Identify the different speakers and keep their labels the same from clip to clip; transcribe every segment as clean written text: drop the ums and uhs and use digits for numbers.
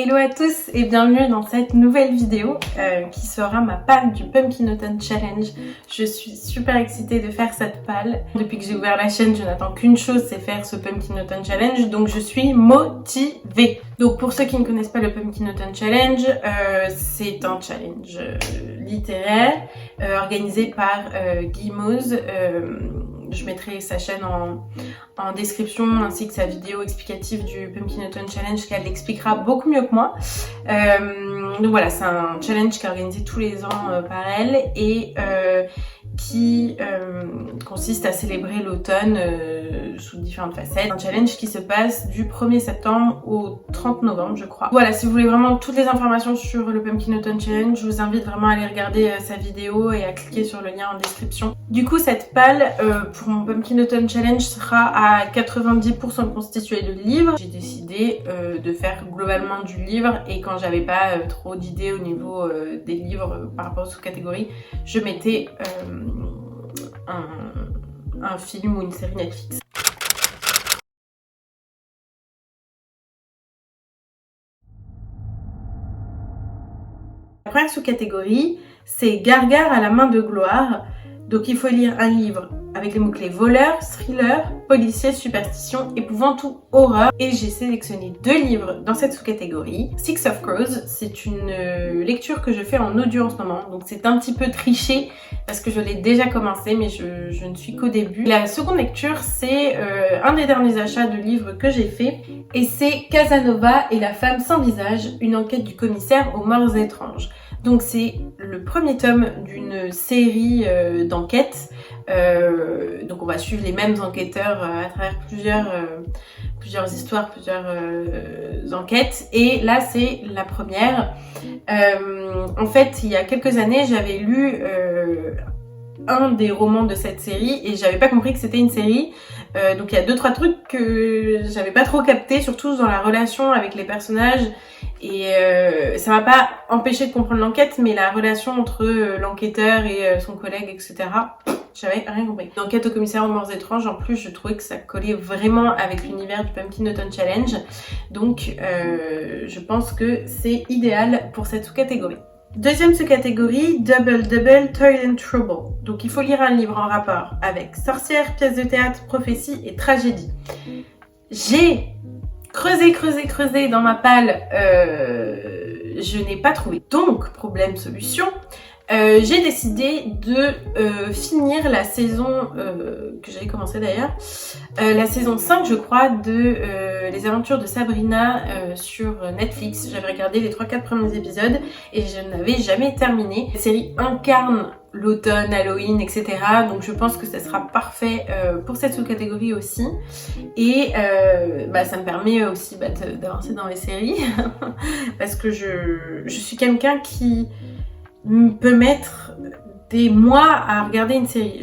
Speaker 1: Hello à tous et bienvenue dans cette nouvelle vidéo qui sera ma palle du Pumpkin Autumn Challenge. Je suis super excitée de faire cette palle. Depuis que j'ai ouvert la chaîne, je n'attends qu'une chose, c'est faire ce Pumpkin Autumn Challenge, donc je suis motivée. Donc pour ceux qui ne connaissent pas le Pumpkin Autumn Challenge, c'est un challenge littéraire organisé par Guy Moz. Je mettrai sa chaîne en description ainsi que sa vidéo explicative du Pumpkin Autumn Challenge qu'elle expliquera beaucoup mieux que moi. Donc voilà, c'est un challenge qui est organisé tous les ans par elle et qui consiste à célébrer l'automne sous différentes facettes. Un challenge qui se passe du 1er septembre au 30 novembre je crois. Voilà, si vous voulez vraiment toutes les informations sur le Pumpkin Autumn Challenge, je vous invite vraiment à aller regarder sa vidéo et à cliquer sur le lien en description. Du coup, cette palle pour mon Pumpkin Autumn Challenge sera à 90% constituée de livres. J'ai décidé de faire globalement du livre et quand j'avais pas trop d'idées au niveau des livres par rapport aux sous-catégories, je mettais un film ou une série Netflix. La première sous-catégorie, c'est Gargare à la main de gloire. Donc il faut lire un livre avec les mots-clés voleur, thriller, policier, superstition, épouvante ou horreur. Et j'ai sélectionné 2 livres dans cette sous-catégorie. Six of Crows, c'est une lecture que je fais en audio en ce moment. Donc c'est un petit peu triché parce que je l'ai déjà commencé mais je ne suis qu'au début. La seconde lecture, c'est un des derniers achats de livres que j'ai fait. Et c'est Casanova et la femme sans visage, une enquête du commissaire aux morts étranges. Donc c'est le premier tome d'une série d'enquêtes. Donc on va suivre les mêmes enquêteurs à travers plusieurs histoires, plusieurs enquêtes. Et là c'est la première. En fait, il y a quelques années, j'avais lu un des romans de cette série et j'avais pas compris que c'était une série. Donc il y a 2-3 trucs que j'avais pas trop capté, surtout dans la relation avec les personnages. Et ça m'a pas empêché de comprendre l'enquête, mais la relation entre l'enquêteur et son collègue, etc. J'avais rien compris. L'enquête au commissaire aux morts étranges, en plus, je trouvais que ça collait vraiment avec l'univers du Pumpkin Autumn Challenge. Donc, je pense que c'est idéal pour cette sous-catégorie. Deuxième sous-catégorie, Double Double Toil and Trouble. Donc, il faut lire un livre en rapport avec sorcière, pièce de théâtre, prophétie et tragédie. J'ai creusé dans ma palle, je n'ai pas trouvé. Donc, problème solution, j'ai décidé de finir la saison, que j'avais commencé d'ailleurs, la saison 5 je crois de Les aventures de Sabrina sur Netflix. J'avais regardé les 3-4 premiers épisodes et je n'avais jamais terminé. La série incarne l'automne, Halloween, etc. Donc je pense que ça sera parfait pour cette sous-catégorie aussi. Et ça me permet aussi d'avancer dans les séries parce que je suis quelqu'un qui peut mettre des mois à regarder une série.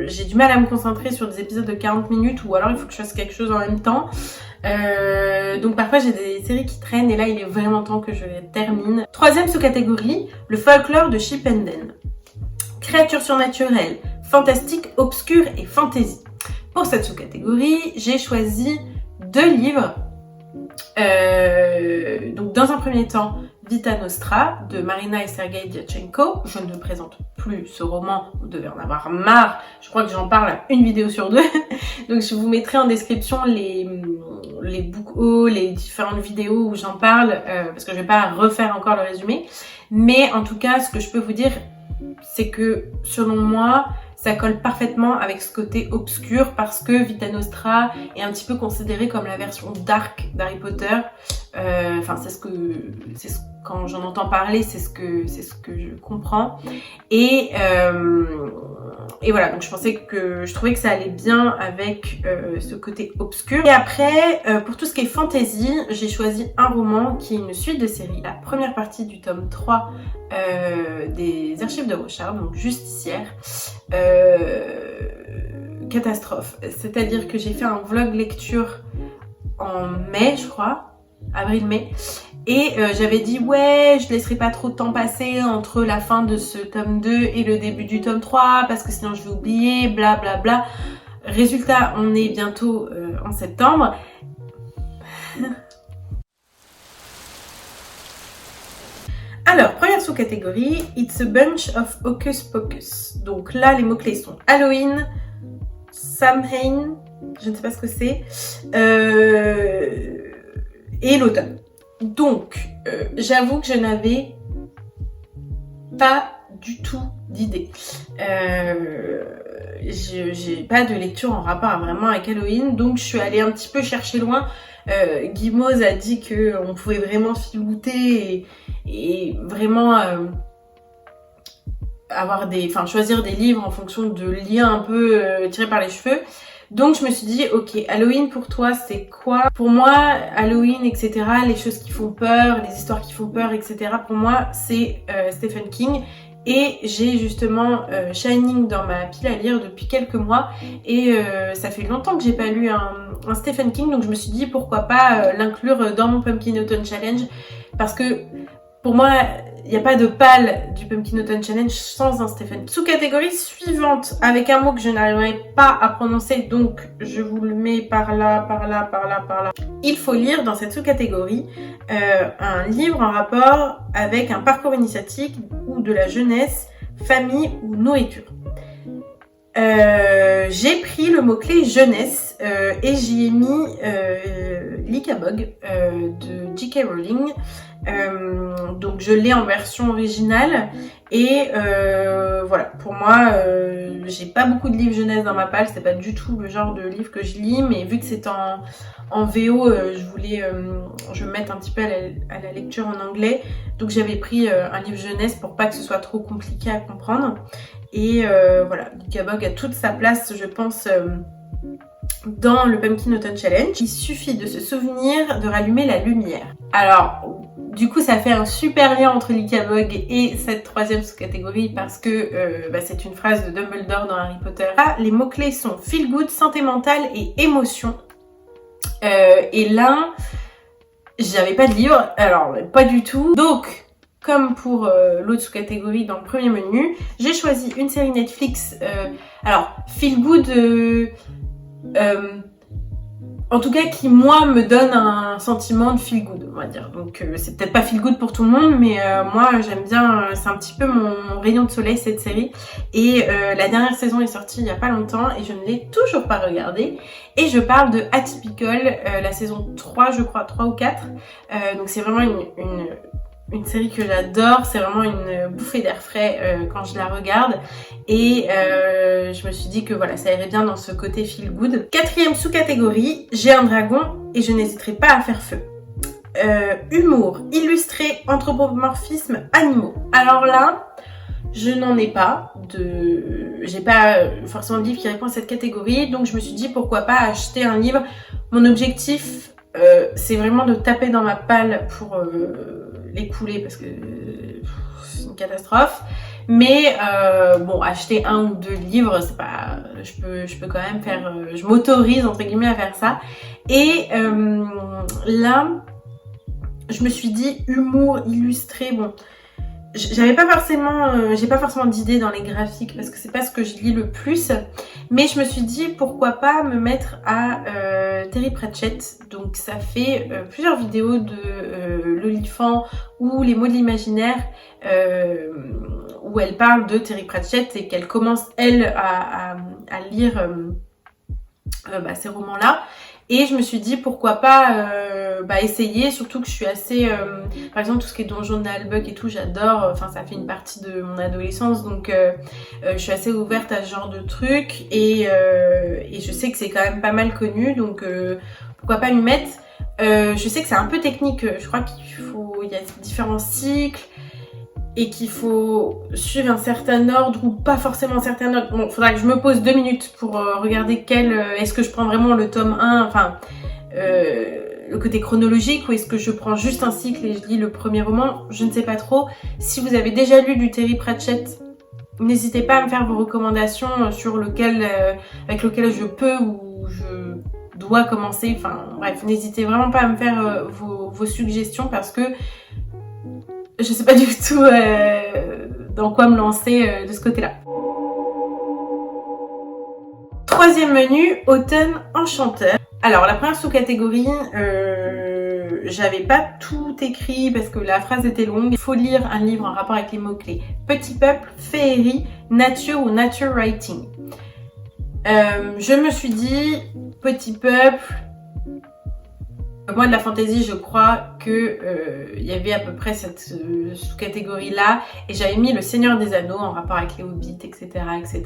Speaker 1: J'ai du mal à me concentrer sur des épisodes de 40 minutes ou alors il faut que je fasse quelque chose en même temps. Donc parfois j'ai des séries qui traînent et là il est vraiment temps que je les termine. Troisième sous-catégorie, le folklore de Chip 'n Dale. Créatures surnaturelles, fantastiques, obscures et fantasy. Pour cette sous-catégorie, j'ai choisi 2 livres. Donc dans un premier temps, Vita Nostra de Marina et Sergei Diatchenko. Je ne présente plus ce roman, vous devez en avoir marre. Je crois que j'en parle à une vidéo sur 2. Donc je vous mettrai en description les book hauls, les différentes vidéos où j'en parle, parce que je vais pas refaire encore le résumé. Mais en tout cas, ce que je peux vous dire, c'est que selon moi, ça colle parfaitement avec ce côté obscur parce que Vita Nostra est un petit peu considérée comme la version dark d'Harry Potter. Enfin, quand j'en entends parler, c'est ce que je comprends. Et voilà, donc je trouvais que ça allait bien avec ce côté obscur. Et après, pour tout ce qui est fantasy, j'ai choisi un roman qui est une suite de série. La première partie du tome 3 des Archives de Rochard, donc Justicière. Catastrophe. C'est-à-dire que j'ai fait un vlog lecture en mai, je crois, avril-mai. Et j'avais dit ouais, je laisserai pas trop de temps passer entre la fin de ce tome 2 et le début du tome 3 parce que sinon je vais oublier, bla bla bla. Résultat, on est bientôt en septembre. Alors, première sous-catégorie, It's a bunch of hocus pocus. Donc là, les mots-clés sont Halloween, Samhain, je ne sais pas ce que c'est, et l'automne. Donc, j'avoue que je n'avais pas du tout d'idée. J'ai pas de lecture en rapport vraiment avec Halloween, donc je suis allée un petit peu chercher loin. Guimauze a dit qu'on pouvait vraiment filouter et vraiment choisir des livres en fonction de liens un peu tirés par les cheveux. Donc je me suis dit, ok, Halloween pour toi c'est quoi? Pour moi, Halloween, etc., les choses qui font peur, les histoires qui font peur, etc., pour moi c'est Stephen King. Et j'ai justement Shining dans ma pile à lire depuis quelques mois et ça fait longtemps que j'ai pas lu un Stephen King, donc je me suis dit pourquoi pas l'inclure dans mon Pumpkin Autumn Challenge, parce que pour moi il n'y a pas de pal du Pumpkin Autumn Challenge sans un Stephen. Sous-catégorie suivante, avec un mot que je n'arriverai pas à prononcer, donc je vous le mets par là. Il faut lire dans cette sous-catégorie un livre en rapport avec un parcours initiatique ou de la jeunesse, famille ou nourriture. J'ai pris le mot-clé jeunesse et j'y ai mis Licabog de J.K. Rowling. Donc je l'ai en version originale et voilà, pour moi j'ai pas beaucoup de livres jeunesse dans ma palle, c'est pas du tout le genre de livre que je lis, mais vu que c'est en VO, je vais me mettre un petit peu à la lecture en anglais, donc j'avais pris un livre jeunesse pour pas que ce soit trop compliqué à comprendre. Et voilà, Licabog a toute sa place, je pense, dans le Pumpkin Autumn Challenge. Il suffit de se souvenir de rallumer la lumière. Alors, du coup, ça fait un super lien entre Licabog et cette troisième sous-catégorie parce que c'est une phrase de Dumbledore dans Harry Potter. Ah, les mots-clés sont feel good, santé mentale et émotion. Et là, j'avais pas de livre, alors pas du tout. Donc, comme pour l'autre sous-catégorie dans le premier menu, j'ai choisi une série Netflix. Alors, feel good, en tout cas qui moi me donne un sentiment de feel good, on va dire. Donc c'est peut-être pas feel good pour tout le monde, mais moi j'aime bien, c'est un petit peu mon rayon de soleil cette série. Et la dernière saison est sortie il y a pas longtemps et je ne l'ai toujours pas regardée. Et je parle de Atypical, la saison 3 je crois, 3 ou 4. Donc c'est vraiment une série que j'adore, c'est vraiment une bouffée d'air frais quand je la regarde et je me suis dit que voilà, ça irait bien dans ce côté feel good. Quatrième sous-catégorie, j'ai un dragon et je n'hésiterai pas à faire feu. Humour, illustré, anthropomorphisme, animaux. Alors là, je n'en ai pas j'ai pas forcément de livre qui répond à cette catégorie, donc je me suis dit pourquoi pas acheter un livre. Mon objectif c'est vraiment de taper dans ma palle pour l'écouler parce que c'est une catastrophe. Mais bon, acheter un ou deux livres, c'est pas, je peux quand même faire, je m'autorise entre guillemets à faire ça. Et là, je me suis dit humour illustré, bon. J'ai pas forcément d'idées dans les graphiques parce que c'est pas ce que je lis le plus, mais je me suis dit pourquoi pas me mettre à Terry Pratchett. Donc ça fait plusieurs vidéos de l'olifant ou les mots de l'imaginaire où elle parle de Terry Pratchett et qu'elle commence elle à lire ces romans-là. Et je me suis dit pourquoi pas essayer, surtout que je suis assez par exemple tout ce qui est Donjon de Halbuck et tout, j'adore, enfin ça fait une partie de mon adolescence, donc je suis assez ouverte à ce genre de trucs et je sais que c'est quand même pas mal connu, donc pourquoi pas m'y mettre. Je sais que c'est un peu technique, je crois il y a différents cycles et qu'il faut suivre un certain ordre ou pas forcément un certain ordre. Bon, faudra que je me pose 2 minutes pour regarder est-ce que je prends vraiment le tome 1, enfin le côté chronologique, ou est-ce que je prends juste un cycle et je lis le premier roman, je ne sais pas trop. Si vous avez déjà lu du Terry Pratchett, n'hésitez pas à me faire vos recommandations sur avec lequel je peux ou je dois commencer, enfin bref, n'hésitez vraiment pas à me faire vos suggestions parce que je sais pas du tout dans quoi me lancer de ce côté-là. Troisième menu, automne enchanteur. Alors la première sous-catégorie, j'avais pas tout écrit parce que la phrase était longue. Il faut lire un livre en rapport avec les mots-clés petit peuple, féerie, nature ou nature writing. Je me suis dit petit peuple. Moi de la fantasy, je crois que y avait à peu près cette sous-catégorie là, et j'avais mis le Seigneur des Anneaux en rapport avec les hobbits, etc., etc.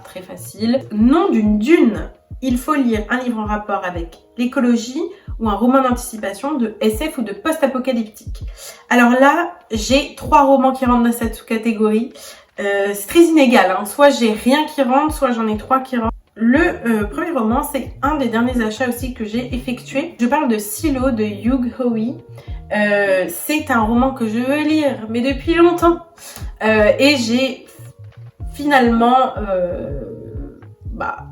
Speaker 1: Très facile. Nom d'une dune. Il faut lire un livre en rapport avec l'écologie ou un roman d'anticipation, de SF ou de post-apocalyptique. Alors là, j'ai 3 romans qui rentrent dans cette sous-catégorie. C'est très inégal, hein. Soit j'ai rien qui rentre, soit j'en ai 3 qui rentrent. Le premier roman, c'est un des derniers achats aussi que j'ai effectué. Je parle de Silo de Hugh Howey. C'est un roman que je veux lire, mais depuis longtemps. Et j'ai finalement...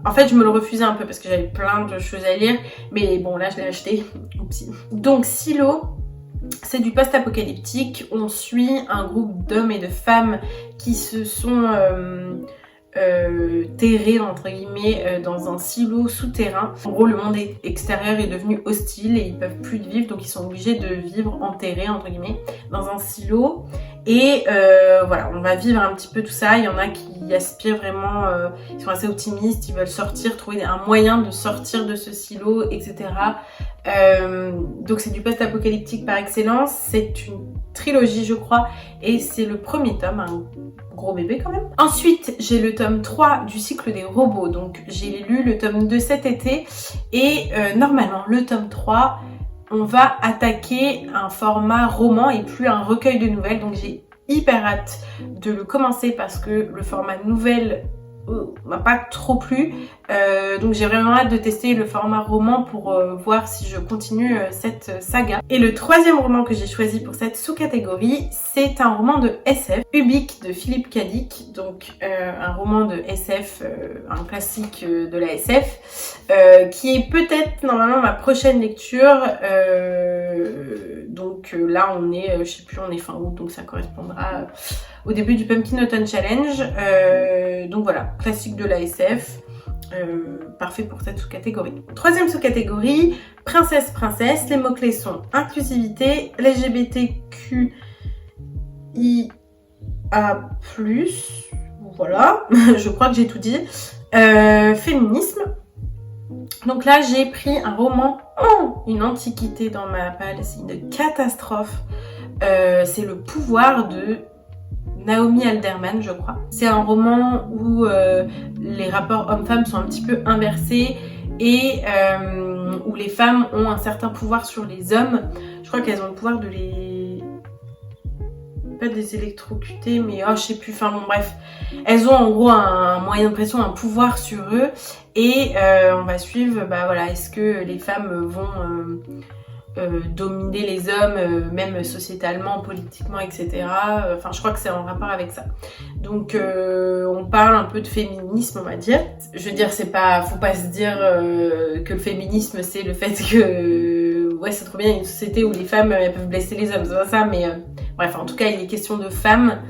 Speaker 1: en fait, je me le refusais un peu parce que j'avais plein de choses à lire. Mais bon, là, je l'ai acheté. Oupsie. Donc, Silo, c'est du post-apocalyptique. On suit un groupe d'hommes et de femmes qui se sont... terrés entre guillemets dans un silo souterrain. En gros, le monde extérieur est devenu hostile et ils peuvent plus vivre, donc ils sont obligés de vivre enterrés entre guillemets dans un silo. Et voilà, on va vivre un petit peu tout ça. Il y en a qui aspirent vraiment, ils sont assez optimistes, ils veulent sortir, trouver un moyen de sortir de ce silo, etc. Donc c'est du post-apocalyptique par excellence. C'est une trilogie, je crois, et c'est le premier tome, un gros bébé quand même. Ensuite, j'ai le tome 3 du cycle des robots, donc j'ai lu le tome 2 cet été, et normalement, le tome 3, on va attaquer un format roman et plus un recueil de nouvelles, donc j'ai hyper hâte de le commencer parce que le format nouvelle m'a pas trop plu, donc j'ai vraiment hâte de tester le format roman pour voir si je continue cette saga. Et le troisième roman que j'ai choisi pour cette sous-catégorie, c'est un roman de SF, Ubik de Philippe K. Dick, donc un roman de SF, un classique de la SF, qui est peut-être normalement ma prochaine lecture. Donc là on est, je sais plus, on est fin août, donc ça correspondra au début du Pumpkin Autumn Challenge. Donc voilà, classique de la SF, parfait pour cette sous-catégorie. Troisième sous-catégorie, princesse. Les mots-clés sont inclusivité, LGBTQIA+, voilà, je crois que j'ai tout dit, féminisme. Donc là, j'ai pris un roman, une antiquité dans ma palle, c'est une catastrophe. C'est Le pouvoir de Naomi Alderman, je crois. C'est un roman où les rapports hommes-femmes sont un petit peu inversés et où les femmes ont un certain pouvoir sur les hommes. Je crois qu'elles ont le pouvoir de les... pas des électrocuter, mais je sais plus, enfin bon bref. Elles ont en gros un moyen de pression, un pouvoir sur eux et on va suivre, voilà, est-ce que les femmes vont... dominer les hommes, même sociétalement, politiquement, etc. Enfin, je crois que c'est en rapport avec ça. Donc, on parle un peu de féminisme, on va dire. Je veux dire, c'est pas, faut pas se dire que le féminisme, c'est le fait que, ouais, c'est trop bien, une société où les femmes, elles peuvent blesser les hommes, c'est pas ça, mais bref, en tout cas, il est question de femmes.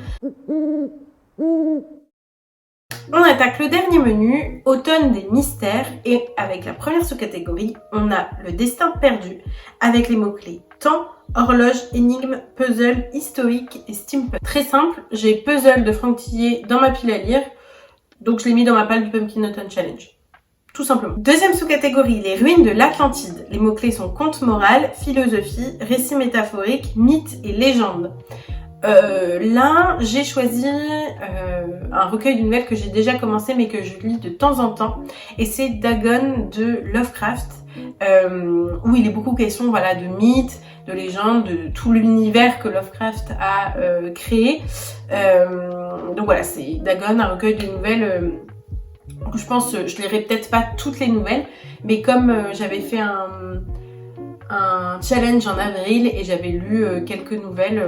Speaker 1: On attaque le dernier menu, automne des mystères, et avec la première sous-catégorie, on a le destin perdu, avec les mots-clés temps, horloge, énigme, puzzle, historique et steampunk. Très simple, j'ai puzzle de Franck Tillier dans ma pile à lire, donc je l'ai mis dans ma palle du Pumpkin Autumn Challenge. Tout simplement. Deuxième sous-catégorie, les ruines de l'Atlantide. Les mots-clés sont conte moral, philosophie, récit métaphorique, mythe et légende. Là, j'ai choisi un recueil de nouvelles que j'ai déjà commencé mais que je lis de temps en temps, et c'est Dagon de Lovecraft, où il est beaucoup question, voilà, de mythes, de légendes, de tout l'univers que Lovecraft a créé. Donc voilà, c'est Dagon, un recueil de nouvelles. Je pense, je lirai peut-être pas toutes les nouvelles, mais comme j'avais fait un challenge en avril et j'avais lu quelques nouvelles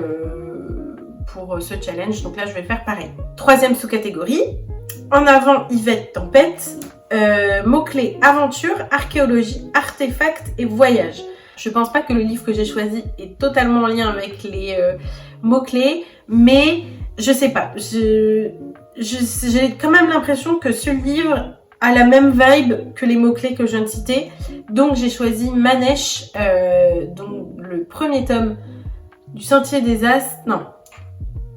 Speaker 1: pour ce challenge, donc là je vais faire pareil. Troisième sous-catégorie, en avant Yvette Tempête, mots-clés aventure, archéologie, artefacts et voyage. Je pense pas que le livre que j'ai choisi est totalement en lien avec les mots-clés, mais je sais pas, j'ai quand même l'impression que ce livre a la même vibe que les mots-clés que je viens de citer. Donc j'ai choisi Manèche, donc le premier tome du Sentier des As. Non,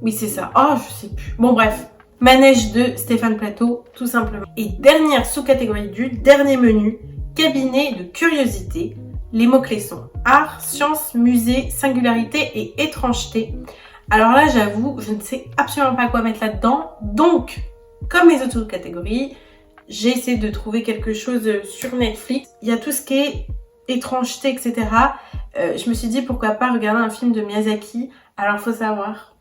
Speaker 1: oui c'est ça. Oh, je sais plus. Bon bref, Manèche de Stéphane Plateau, tout simplement. Et dernière sous-catégorie du dernier menu, cabinet de curiosité. Les mots-clés sont art, science, musée, singularité et étrangeté. Alors là, j'avoue, je ne sais absolument pas quoi mettre là-dedans. Donc, comme les autres catégories, j'ai essayé de trouver quelque chose sur Netflix. Il y a tout ce qui est étrangeté, etc. Je me suis dit, pourquoi pas regarder un film de Miyazaki. Alors, faut savoir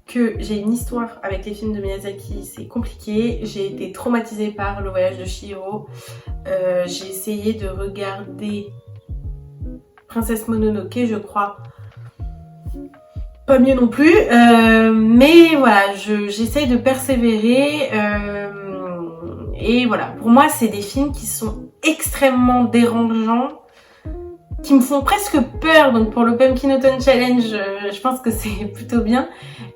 Speaker 1: que j'ai une histoire avec les films de Miyazaki, c'est compliqué. J'ai été traumatisée par Le Voyage de Chihiro. J'ai essayé de regarder Princesse Mononoke, je crois. Pas mieux non plus, mais voilà, j'essaye de persévérer. Et voilà, pour moi, c'est des films qui sont extrêmement dérangeants, qui me font presque peur. Donc pour le Pumpkin Autumn Challenge, je pense que c'est plutôt bien.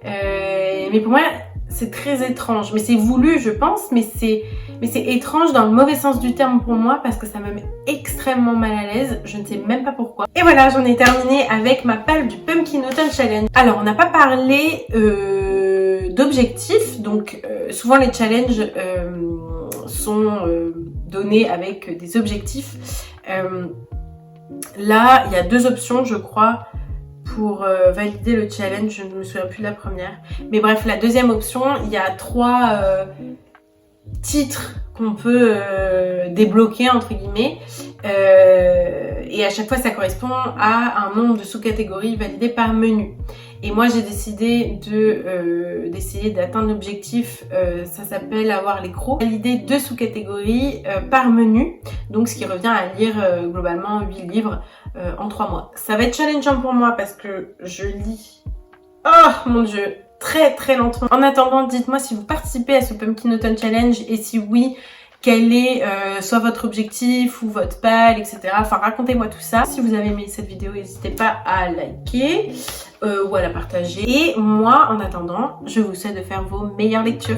Speaker 1: Mais pour moi, c'est très étrange. Mais c'est voulu, je pense, mais c'est étrange dans le mauvais sens du terme pour moi parce que ça me met extrêmement mal à l'aise. Je ne sais même pas pourquoi. Et voilà, j'en ai terminé avec ma palme du Pumpkin Autumn Challenge. Alors, on n'a pas parlé d'objectifs. Donc, souvent les challenges sont donnés avec des objectifs. Là, il y a 2 options, je crois, pour valider le challenge. Je ne me souviens plus de la première. Mais bref, la deuxième option, il y a 3 titres qu'on peut débloquer, entre guillemets. Et à chaque fois, ça correspond à un nombre de sous-catégories validées par menu. Et moi, j'ai décidé d'essayer d'atteindre l'objectif. Ça s'appelle avoir les crocs. Valider 2 sous-catégories par menu. Donc, ce qui revient à lire globalement 8 livres en 3 mois. Ça va être challengeant pour moi parce que je lis, oh mon dieu, très très lentement. En attendant, dites-moi si vous participez à ce Pumpkin Autumn Challenge et si oui, quel est soit votre objectif ou votre pal, etc. Enfin, racontez-moi tout ça. Si vous avez aimé cette vidéo, n'hésitez pas à liker ou à la partager. Et moi, en attendant, je vous souhaite de faire vos meilleures lectures.